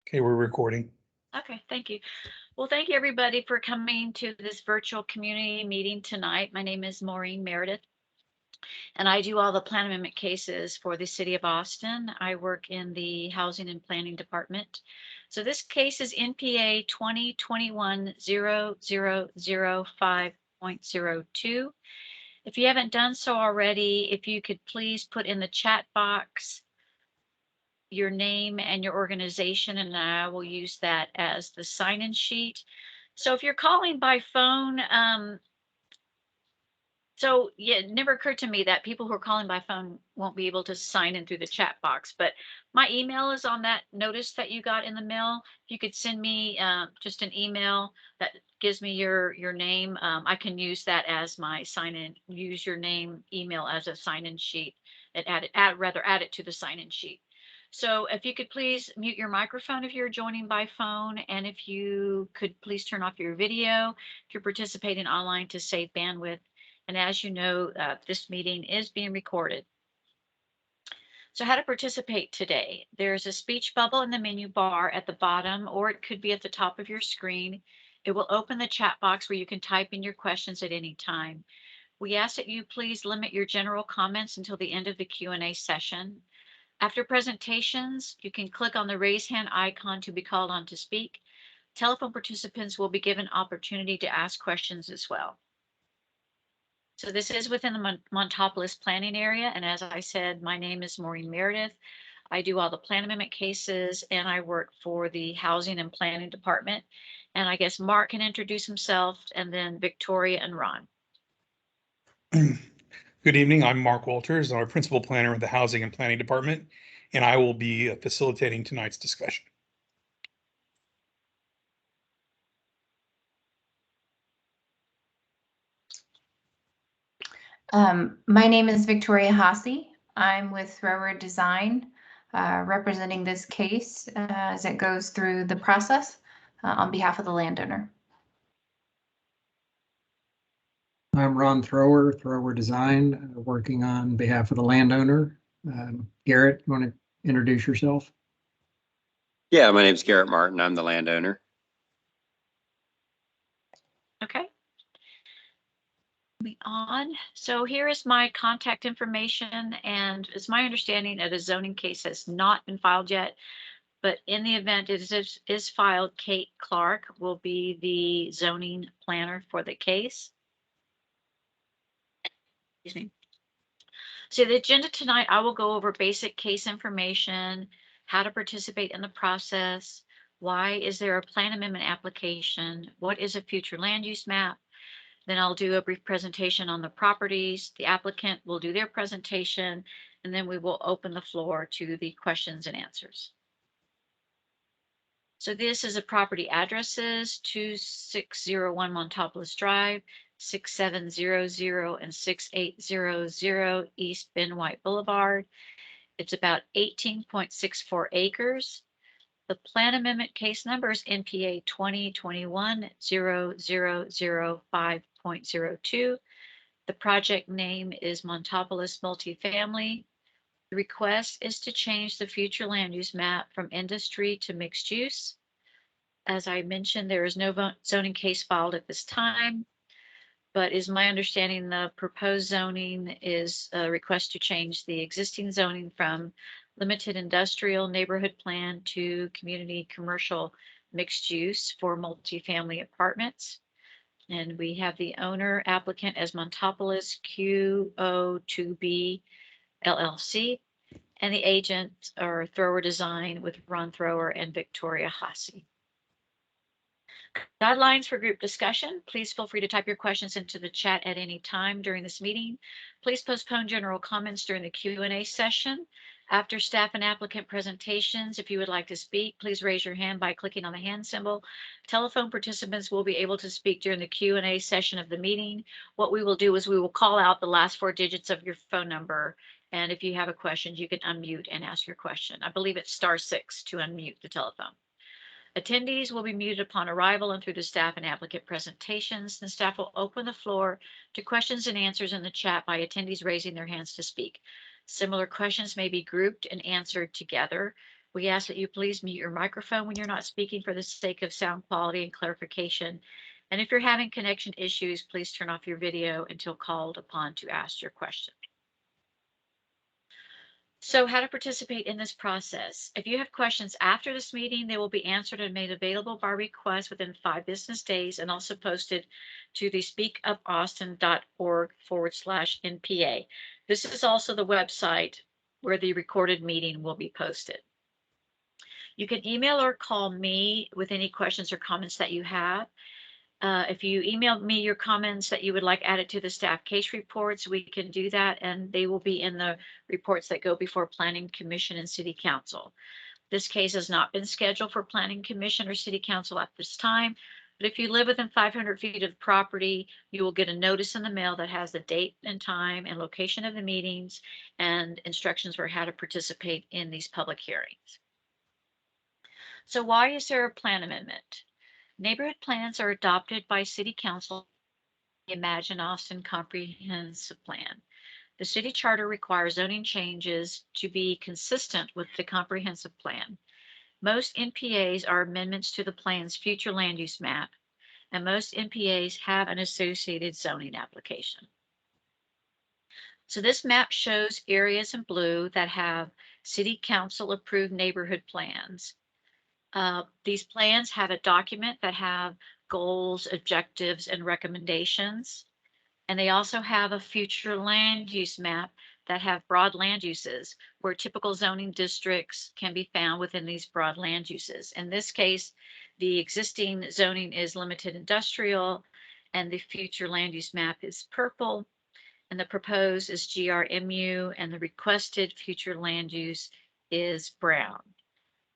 Okay, we're recording. Okay, thank you. Well, thank you everybody for coming to this virtual community meeting tonight. My name is Maureen Meredith, and I do all the plan amendment cases for the city of Austin. I work in the Housing and Planning Department. So this case is NPA 2021-0005.02. If you haven't done so already, if you could please put in the chat box your name and your organization, and I will use that as the sign-in sheet. So if you're calling by phone, so yeah, it never occurred to me that people who are calling by phone won't be able to sign in through the chat box, but my email is on that notice that you got in the mail. If you could send me just an email that gives me your name, I can use that as my sign-in, use your name, email as a sign-in sheet, and add it to the sign-in sheet. So if you could please mute your microphone if you're joining by phone, and if you could please turn off your video if you're participating online to save bandwidth. And as you know, this meeting is being recorded. So how to participate today. There's a speech bubble in the menu bar at the bottom, or it could be at the top of your screen. It will open the chat box where you can type in your questions at any time. We ask that you please limit your general comments until the end of the Q&A session. After presentations, you can click on the raise hand icon to be called on to speak. Telephone participants will be given opportunity to ask questions as well. So this is within the Montopolis planning area. And as I said, my name is Maureen Meredith. I do all the plan amendment cases, and I work for the Housing and Planning Department. And I guess Mark can introduce himself, and then Victoria and Ron. Good evening. I'm Mark Walters. I'm a principal planner in the Housing and Planning Department, and I will be facilitating tonight's discussion. My name is Victoria Hasse. I'm with Thrower Design, representing this case as it goes through the process on behalf of the landowner. I'm Ron Thrower, Thrower Design, working on behalf of the landowner. Garrett, you want to introduce yourself? Yeah, my name is Garrett Martin. I'm the landowner. Okay. Moving on. So here is my contact information, and it's my understanding that a zoning case has not been filed yet, but in the event it is filed, Kate Clark will be the zoning planner for the case. Excuse me. So the agenda tonight, I will go over basic case information, how to participate in the process, why is there a plan amendment application, what is a future land use map. Then I'll do a brief presentation on the properties. The applicant will do their presentation, and then we will open the floor to the questions and answers. So this is a property addresses: 2601 Montopolis Drive, 6700 and 6800 East Ben White Boulevard. It's about 18.64 acres. The plan amendment case number is NPA 2021-0005.02. The project name is Montopolis Multifamily. The request is to change the future land use map from industry to mixed use. As I mentioned, there is no zoning case filed at this time, but is my understanding the proposed zoning is a request to change the existing zoning from limited industrial neighborhood plan to community commercial mixed use for multifamily apartments. And we have the owner applicant as Montopolis QO2B LLC, and the agent or Thrower Design with Ron Thrower and Victoria Hasse. Guidelines for group discussion. Please feel free to type your questions into the chat at any time during this meeting. Please postpone general comments during the Q&A session. After staff and applicant presentations, if you would like to speak, please raise your hand by clicking on the hand symbol. Telephone participants will be able to speak during the Q&A session of the meeting. What we will do is we will call out the last 4 digits of your phone number. And if you have a question, you can unmute and ask your question. I believe it's *6 to unmute the telephone. Attendees will be muted upon arrival and through the staff and applicant presentations. The staff will open the floor to questions and answers in the chat by attendees raising their hands to speak. Similar questions may be grouped and answered together. We ask that you please mute your microphone when you're not speaking for the sake of sound quality and clarification. And if you're having connection issues, please turn off your video until called upon to ask your question. So how to participate in this process. If you have questions after this meeting, they will be answered and made available by request within 5 business days and also posted to the speakupaustin.org/NPA. This is also the website where the recorded meeting will be posted. You can email or call me with any questions or comments that you have. If you email me your comments that you would like added to the staff case reports, we can do that, and they will be in the reports that go before Planning Commission and City Council. This case has not been scheduled for Planning Commission or City Council at this time, but if you live within 500 feet of the property, you will get a notice in the mail that has the date and time and location of the meetings and instructions for how to participate in these public hearings. So why is there a plan amendment? Neighborhood plans are adopted by City Council. Imagine Austin Comprehensive Plan. The city charter requires zoning changes to be consistent with the comprehensive plan. Most NPAs are amendments to the plan's future land use map, and most NPAs have an associated zoning application. So this map shows areas in blue that have City Council approved neighborhood plans. These plans have a document that have goals, objectives, and recommendations. And they also have a future land use map that have broad land uses where typical zoning districts can be found within these broad land uses. In this case, the existing zoning is limited industrial and the future land use map is purple and the proposed is GRMU and the requested future land use is brown.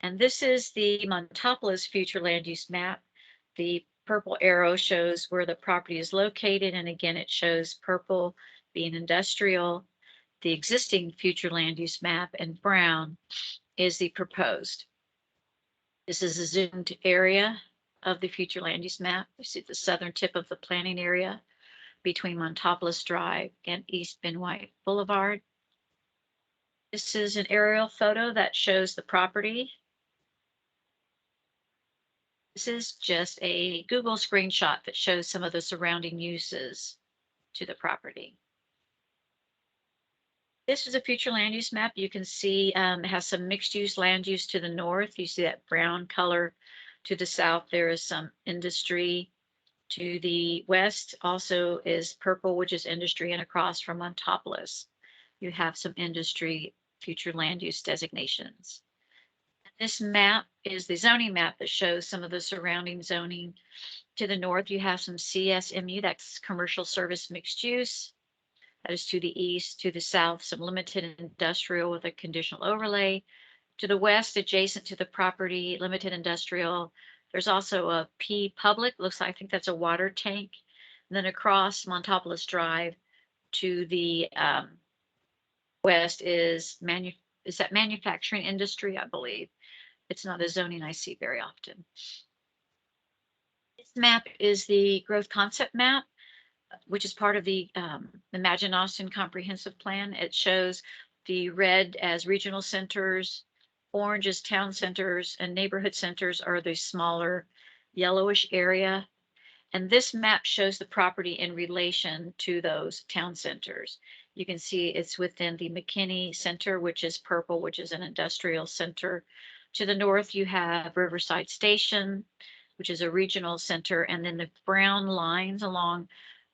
And this is the Montopolis future land use map. The purple arrow shows where the property is located. And again, it shows purple being industrial, the existing future land use map, and brown is the proposed. This is a zoomed area of the future land use map. You see the southern tip of the planning area between Montopolis Drive and East Ben White Boulevard. This is an aerial photo that shows the property. This is just a Google screenshot that shows some of the surrounding uses to the property. This is a future land use map. You can see it has some mixed use land use to the north. You see that brown color. To the south, there is some industry. To the west also is purple, which is industry, and across from Montopolis, you have some industry future land use designations. This map is the zoning map that shows some of the surrounding zoning. To the north, you have some CSMU, that's commercial service mixed use. That is to the east. To the south, some limited industrial with a conditional overlay. To the west, adjacent to the property, limited industrial. There's also a P public, looks like, I think that's a water tank. And then across Montopolis Drive to the west is that manufacturing industry, I believe. It's not a zoning I see very often. This map is the growth concept map, which is part of the Imagine Austin Comprehensive Plan. It shows the red as regional centers, orange as town centers, and neighborhood centers are the smaller yellowish area. And this map shows the property in relation to those town centers. You can see it's within the McKinney Center, which is purple, which is an industrial center. To the north, you have Riverside Station, which is a regional center, and then the brown lines along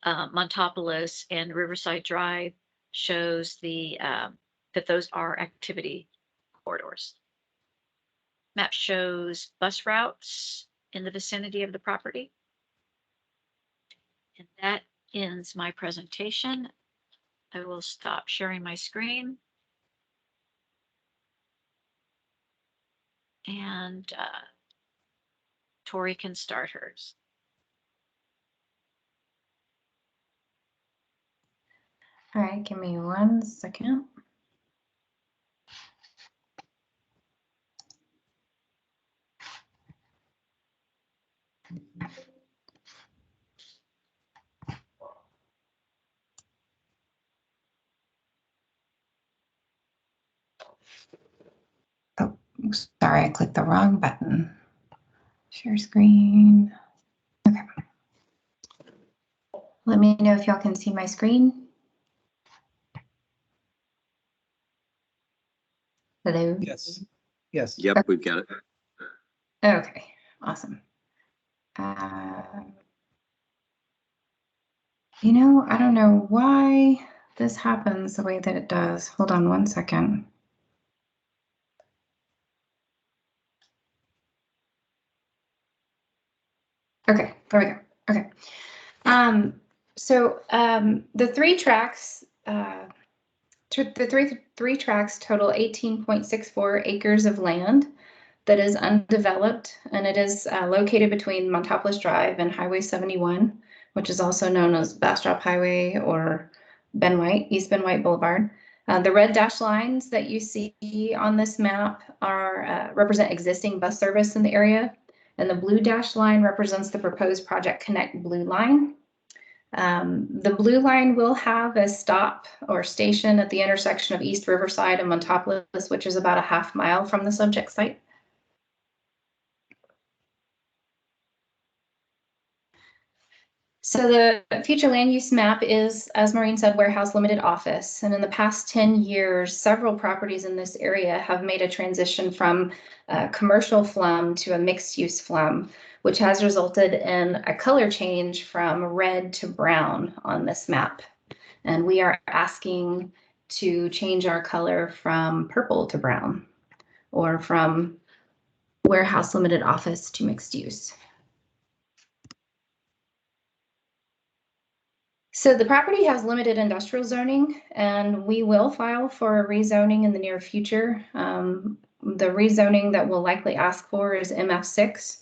Montopolis and Riverside Drive shows the that those are activity corridors. Map shows bus routes in the vicinity of the property. And that ends my presentation. I will stop sharing my screen. And Tori can start hers. All right, give me 1 second. Oh, Sorry, I clicked the wrong button. Share screen. Okay. Let me know if y'all can see my screen. Hello? Yes. Yes. Yep, we've got it. Okay, awesome. You know, I don't know why this happens the way that it does. Hold on one second. Okay, there we go. Okay. The three tracks, three tracks total 18.64 acres of land that is undeveloped, and it is located between Montopolis Drive and Highway 71, which is also known as Bastrop Highway or East Ben White Boulevard. The red dashed lines that you see on this map are represent existing bus service in the area, and the blue dashed line represents the proposed Project Connect Blue Line. The blue line will have a stop or station at the intersection of East Riverside and Montopolis, which is about a half mile from the subject site. So the future land use map is, as Maureen said, warehouse limited office. And in the past 10 years, several properties in this area have made a transition from commercial flum to a mixed use flum, which has resulted in a color change from red to brown on this map. And we are asking to change our color from purple to brown, or from warehouse limited office to mixed use. So the property has limited industrial zoning, and we will file for a rezoning in the near future. The rezoning that we'll likely ask for is MF6.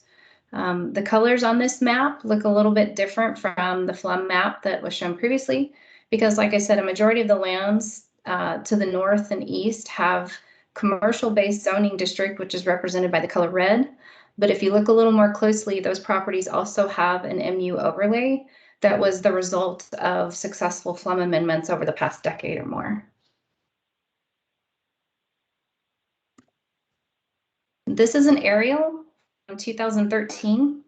The colors on this map look a little bit different from the flum map that was shown previously, because like I said, a majority of the lands to the north and east have commercial-based zoning district, which is represented by the color red. But if you look a little more closely, those properties also have an MU overlay that was the result of successful flum amendments over the past decade or more. This is an aerial from 2013.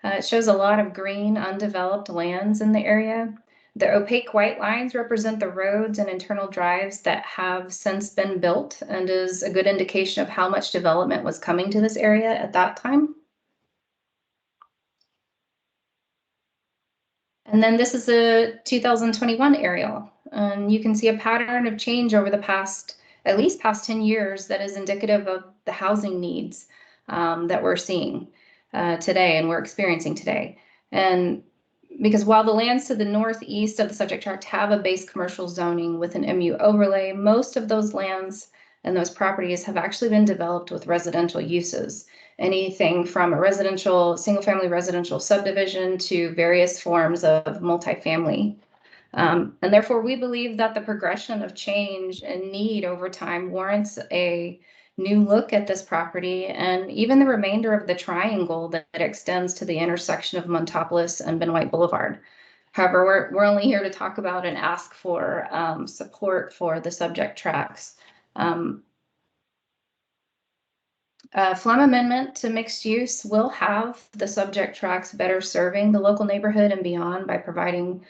It shows a lot of green, undeveloped lands in the area. The opaque white lines represent the roads and internal drives that have since been built, and is a good indication of how much development was coming to this area at that time. And then this is a 2021 aerial, and you can see a pattern of change over the past 10 years that is indicative of the housing needs that we're seeing today and we're experiencing today. And because while the lands to the northeast of the subject tract have a base commercial zoning with an MU overlay, most of those lands and those properties have actually been developed with residential uses. Anything from a single-family residential subdivision to various forms of multifamily. And therefore, we believe that the progression of change and need over time warrants a new look at this property, and even the remainder of the triangle that extends to the intersection of Montopolis and Ben White Boulevard. However, we're only here to talk about and ask for support for the subject tracts. Flum amendment to mixed use will have the subject tracts better serving the local neighborhood and beyond by providing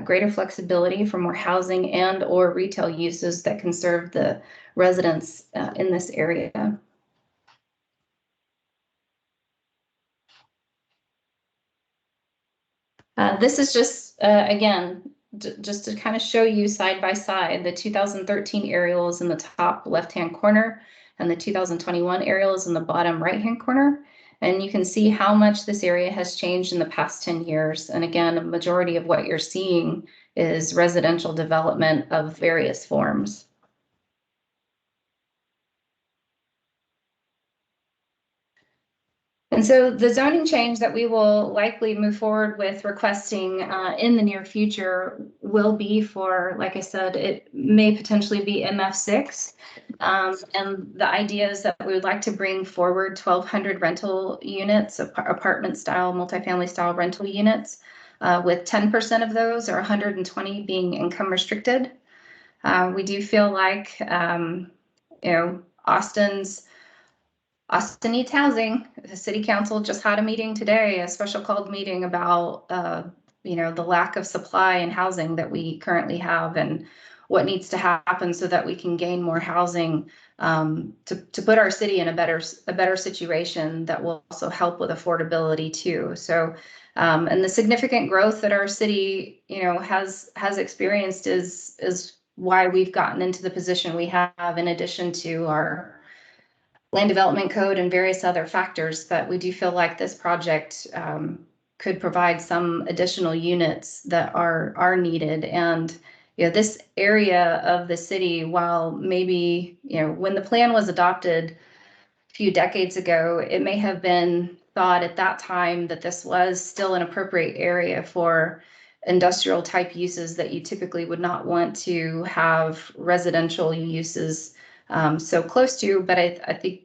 greater flexibility for more housing and or retail uses that can serve the residents in this area. This is just, again, just to kind of show you side by side, the 2013 aerial is in the top left-hand corner, and the 2021 aerial is in the bottom right-hand corner. And you can see how much this area has changed in the past 10 years. And again, a majority of what you're seeing is residential development of various forms. And so the zoning change that we will likely move forward with requesting in the near future will be for, like I said, it may potentially be MF6. And the idea is that we would like to bring forward 1,200 rental units, apartment style, multifamily style rental units, with 10% of those or 120 being income restricted. We do feel like, Austin's Austin needs housing. The city council just had a meeting today, a special called meeting about, the lack of supply and housing that we currently have and what needs to happen so that we can gain more housing, to put our city in a better situation that will also help with affordability too. So, and the significant growth that our city, has experienced is why we've gotten into the position we have, in addition to our land development code and various other factors. But we do feel like this project could provide some additional units that are needed. And this area of the city, while maybe when the plan was adopted a few decades ago, it may have been thought at that time that this was still an appropriate area for industrial type uses that you typically would not want to have residential uses so close to. But I think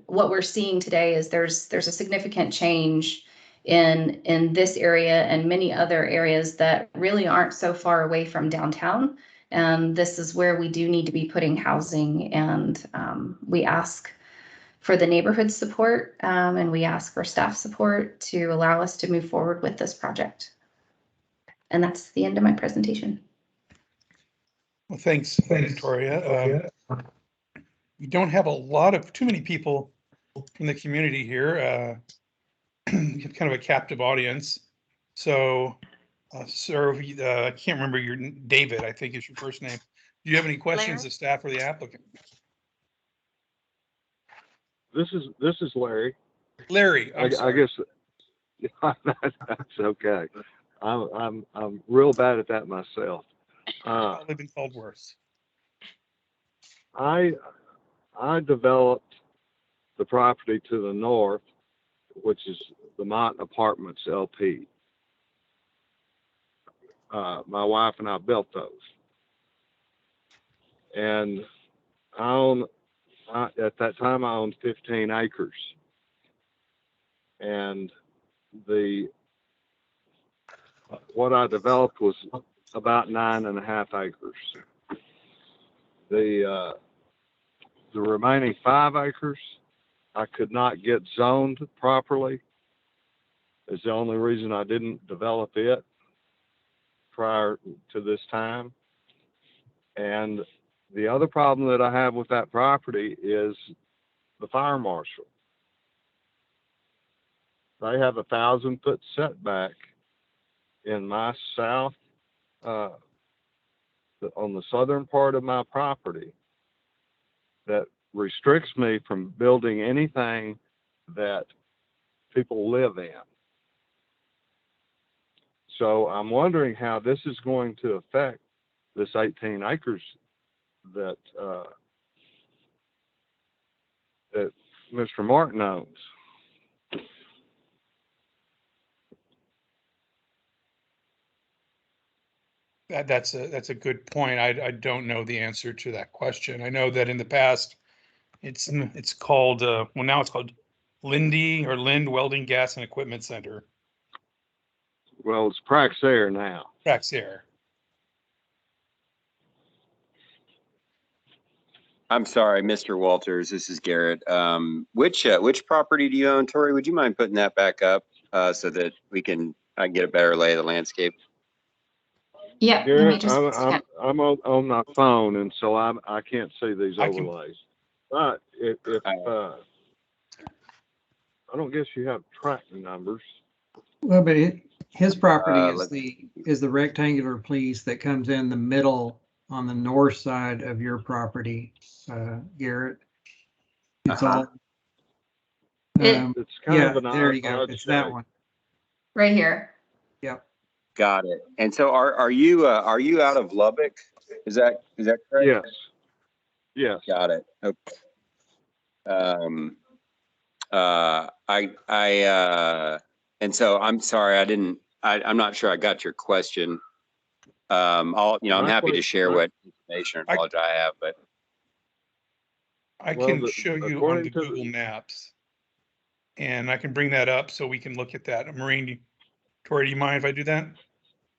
what we're seeing today is there's a significant change in this area and many other areas that really aren't so far away from downtown. And this is where we do need to be putting housing. And we ask for the neighborhood support, and we ask for staff support to allow us to move forward with this project. And that's the end of my presentation. Well, thanks, Victoria. We don't have too many people in the community here. Kind of a captive audience. So, sir, I can't remember David, I think is your first name. Do you have any questions Larry? of staff or the applicant? This is Larry. Larry, I sorry. guess that's okay. I'm real bad at that myself. I've been called worse. I developed the property to the north, which is the Mont Apartments LP. My wife and I built those, and at that time I owned 15 acres, and what I developed was about 9.5 acres. The remaining 5 acres I could not get zoned properly. Is the only reason I didn't develop it prior to this time. And the other problem that I have with that property is the fire marshal. They have 1,000-foot setback in my south, on the southern part of my property, that restricts me from building anything that people live in. So I'm wondering how this is going to affect this 18 acres that Mr. Martin owns. That's a good point. I don't know the answer to that question. I know that in the past, it's called now it's called Lind Welding Gas and Equipment Center. Well, it's Praxair now. Praxair. I'm sorry, Mr. Walters, this is Garrett. Which property do you own, Tori? Would you mind putting that back up so that I can get a better lay of the landscape? Yeah, let me Garrett, just. I'm on my phone, and so I can't see these overlays. But if I don't guess you have tracking numbers. Well, but his property is the rectangular piece that comes in the middle on the north side of your property, Garrett. It's all. It's kind of an there you go. odd It's shape. that one. Right here. Yep. Got it. And so are you out of Lubbock? Is that correct? Yes. Yes. Got it. Okay. And so I'm sorry, I'm not sure I got your question. I'm happy to share what information or knowledge I have, but I can show you on the Google Maps, and I can bring that up so we can look at that. Maureen, Tori, do you mind if I do that?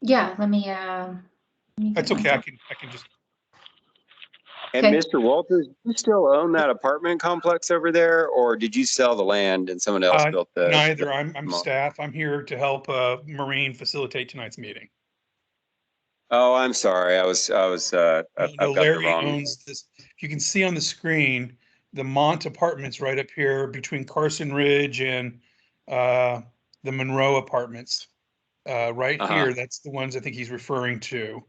Yeah, let me That's okay. I can just. And Okay. Mr. Walters, do you still own that apartment complex over there, or did you sell the land and someone else built the? Neither. I'm Mo- staff. I'm here to help Maureen facilitate tonight's meeting. Oh, I'm sorry. I've No, got the Larry wrong. owns this. You can see on the screen, the Mont Apartments right up here between Carson Ridge and the Monroe Apartments. Right Uh-huh. here, that's the ones I think he's referring to.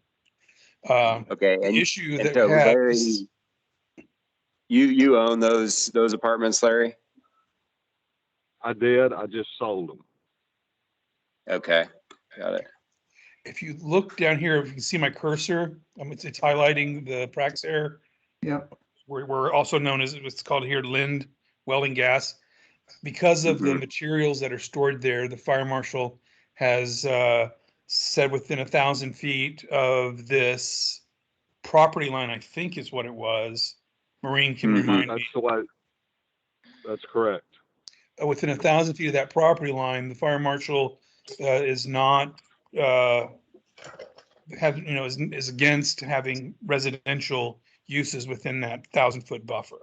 Okay, The issue and that so we have Larry, is, you own those apartments, Larry? I did. I just sold them. Okay, got it. if you look down here, if you can see my cursor, it's highlighting the Praxair. Yep. We're also known as, it's called here, Lind Welding Gas. Because of the Mhm. materials that are stored there, the fire marshal has said within 1,000 feet of this property line, I think is what it was. Maureen can Mhm. remind That's me. the way. That's correct. Within 1,000 feet of that property line, the fire marshal is not is against having residential uses within that 1,000-foot buffer.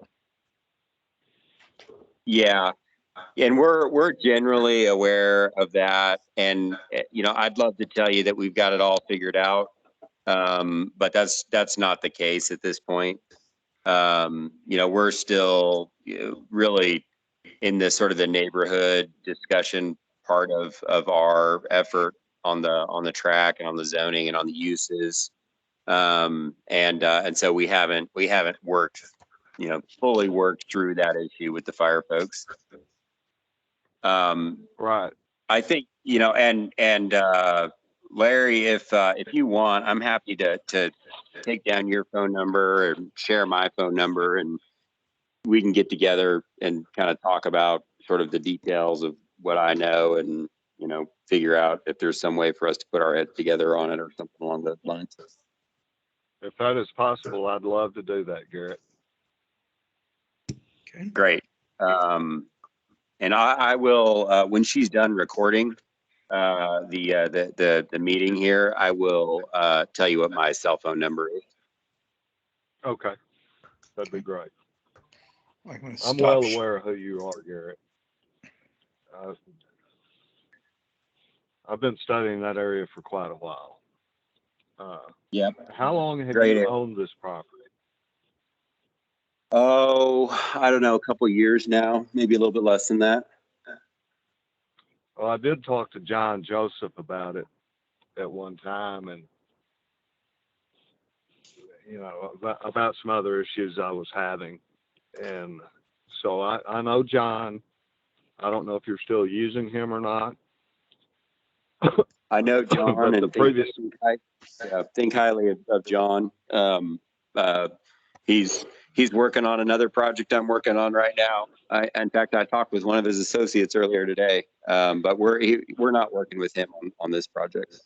Yeah, and we're generally aware of that, and I'd love to tell you that we've got it all figured out, but that's not the case at this point. We're still really in this sort of the neighborhood discussion part of our effort on the track and on the zoning and on the uses, and so we haven't worked fully worked through that issue with the fire folks. Right. I think and Larry, if you want, I'm happy to take down your phone number and share my phone number, and we can get together and kind of talk about sort of the details of what I know, and figure out if there's some way for us to put our heads together on it or something along those lines. If that is possible, I'd love to do that, Garrett. Okay. Great. And I will when she's done recording the meeting here, I will tell you what my cell phone number is. Okay, that'd be great. I'm gonna I'm stop. well aware of who you are, Garrett. I've been studying that area for quite a while. Yep. How long have Great you area. owned this property? Oh, I don't know, a couple years now, maybe a little bit less than that. Well, I did talk to John Joseph about it at one time, and about some other issues I was having, and so I know John. I don't know if you're still using him or not. I know John, But the and previous think highly of John. He's working on another project I'm working on right now. In fact, I talked with one of his associates earlier today, but we're not working with him on this project.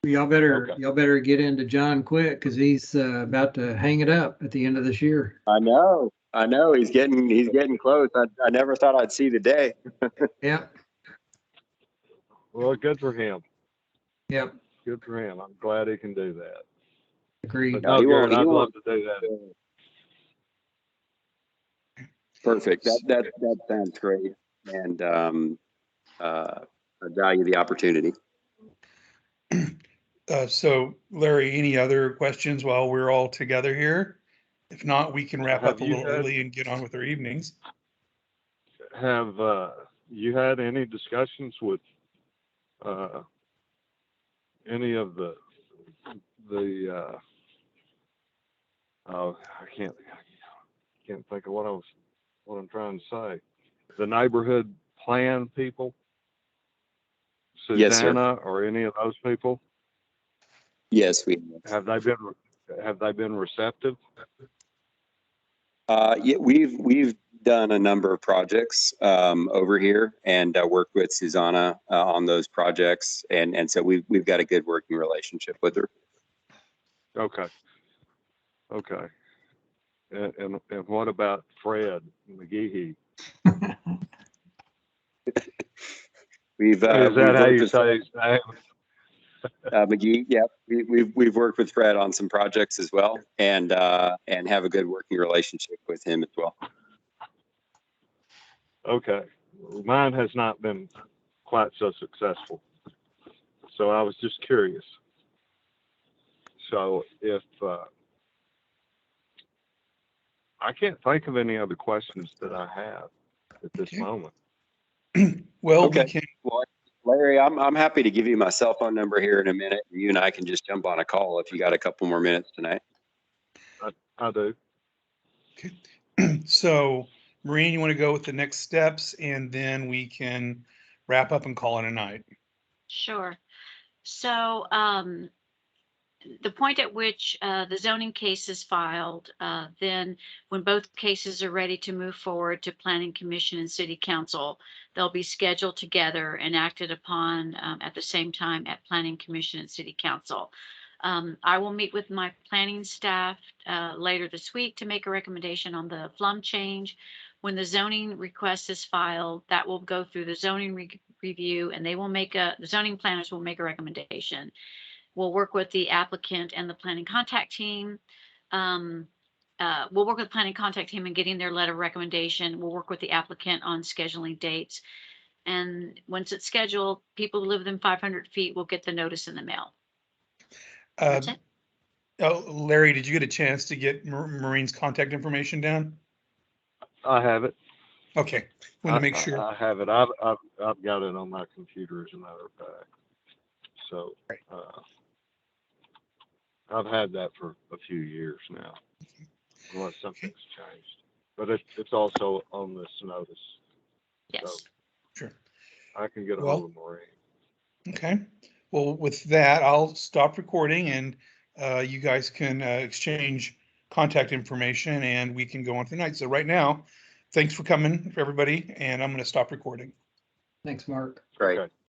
Y'all better get into John quick, because he's about to hang it up at the end of this year. I know. He's getting close. I never thought I'd see the day. Yep. Well, good for him. Yep. Good for him. I'm glad he can do that. Agreed. But no, He won't- Garrett, he I'd won't- love to do that. Perfect. That sounds great, and I value the opportunity. So Larry, any other questions while we're all together here? If not, we can wrap up Have a you little had- early and get on with our evenings. Have you had any discussions with any of the I can't think of what I'm trying to say. The neighborhood plan people, Yes, sir. Susanna, or any of those people? Yes, we Have they been receptive? Yeah, we've done a number of projects over here, and worked with Susanna on those projects, and so we've got a good working relationship with her. Okay. And what about Fred McGehee? We've Is that how worked you with- say his name? McGee, yeah, we've worked with Fred on some projects as well, and have a good working relationship with him as well. Okay. Mine has not been quite so successful. So I was just curious. So if, I can't think of any other questions that I have at this Okay. moment. Well, we Okay. can, Well, Larry, I'm happy to give you my cell phone number here in a minute. You and I can just jump on a call if you got a couple more minutes tonight. I do. so Maureen, you want to go with the next steps and then we can wrap up and call it a night. Sure. So, the point at which the zoning case is filed, then when both cases are ready to move forward to Planning Commission and City Council, they'll be scheduled together and acted upon at the same time at Planning Commission and City Council. I will meet with my planning staff later this week to make a recommendation on the flum change. When the zoning request is filed, that will go through the zoning review, and they will make the zoning planners will make a recommendation. We'll work with the applicant and the planning contact team. We'll work with the planning contact team in getting their letter of recommendation. We'll work with the applicant on scheduling dates. And once it's scheduled, people who live within 500 feet will get the notice in the mail. That's it. Oh, Larry, did you get a chance to get Maureen's contact information down? I have it. Okay, want to make sure. I have it. I've got it on my computer, as a matter of fact. So, I've had that for a few years now, unless something's changed. But it's also on this notice. Yes. So Sure. I can get a Well, hold of Maureen. Okay. Well, with that, I'll stop recording and you guys can exchange contact information and we can go on tonight. So right now, thanks for coming, everybody, and I'm going to stop recording. Thanks, Mark. Great. Okay.